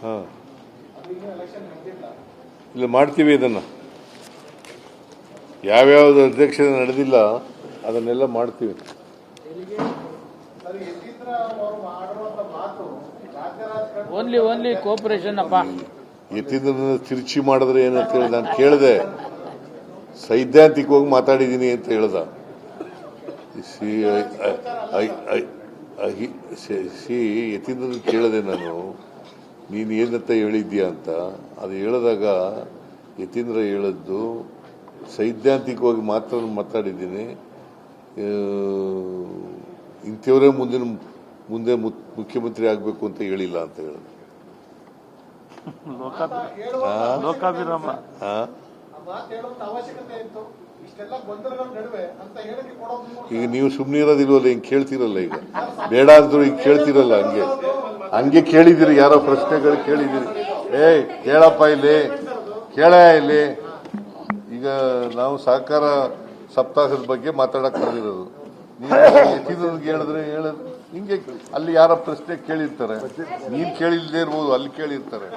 ಹಾಂ ಇಲ್ಲ ಮಾಡ್ತೀವಿ ಇದನ್ನು. ಯಾವ್ಯಾವ್ದು ಅಧ್ಯಕ್ಷತೆ ನಡೆದಿಲ್ಲ ಅದನ್ನೆಲ್ಲ ಮಾಡ್ತೀವಿ. ಓನ್ಲಿ ಕೋಪರೇಷನ್ ಅಪ್ಪ. ಯತೀಂದ್ರನ ತಿರುಚಿ ಮಾಡಿದ್ರೆ ಏನಂತ ಹೇಳಿ ನಾನು ಕೇಳಿದೆ. ಸೈದ್ಧಾಂತಿಕವಾಗಿ ಮಾತಾಡಿದ್ದೀನಿ ಅಂತ ಹೇಳ್ದ. ಯತೀಂದ್ರನ ಕೇಳಿದೆ ನಾನು, ನೀನು ಏನಂತ ಹೇಳಿದ್ಯಾ ಅಂತ. ಅದು ಹೇಳಿದಾಗ ಯತೀಂದ್ರ ಹೇಳಿದ್ದು ಸೈದ್ಧಾಂತಿಕವಾಗಿ ಮಾತ್ರ ಮಾತಾಡಿದ್ದೀನಿ, ಇಂಥವರೇ ಮುಂದೆ ಮುಖ್ಯಮಂತ್ರಿ ಆಗಬೇಕು ಅಂತ ಹೇಳಿಲ್ಲ ಅಂತ ಹೇಳಿದ್ರು. ಈಗ ನೀವು ಸುಮ್ಮನೆ ಇರೋದಿಲ್ವಲ್ಲ, ಹಿಂಗೆ ಕೇಳ್ತಿರಲ್ಲ. ಈಗ ಬೇಡ ಅಂದ್ರು ಹಿಂಗೆ ಕೇಳ್ತಿರಲ್ಲ. ಹಂಗೆ ಕೇಳಿದಿರಿ, ಯಾರೋ ಪ್ರಶ್ನೆಗಳು ಕೇಳಿದಿರಿ. ಕೇಳಪ್ಪ ಇಲ್ಲಿ, ಇಲ್ಲಿ ಈಗ ನಾವು ಸಹಕಾರ ಸಪ್ತಾಹದ ಬಗ್ಗೆ ಮಾತಾಡಕ್ ಬಂದಿರೋದು. ನೀವು ಹೇಳಿದ್ರೆ ಹಿಂಗೆ ಅಲ್ಲಿ ಯಾರೋ ಪ್ರಶ್ನೆ ಕೇಳಿರ್ತಾರೆ, ನೀನ್ ಕೇಳಿಲ್ದೇ ಇರ್ಬೋದು, ಅಲ್ಲಿ ಕೇಳಿರ್ತಾರೆ.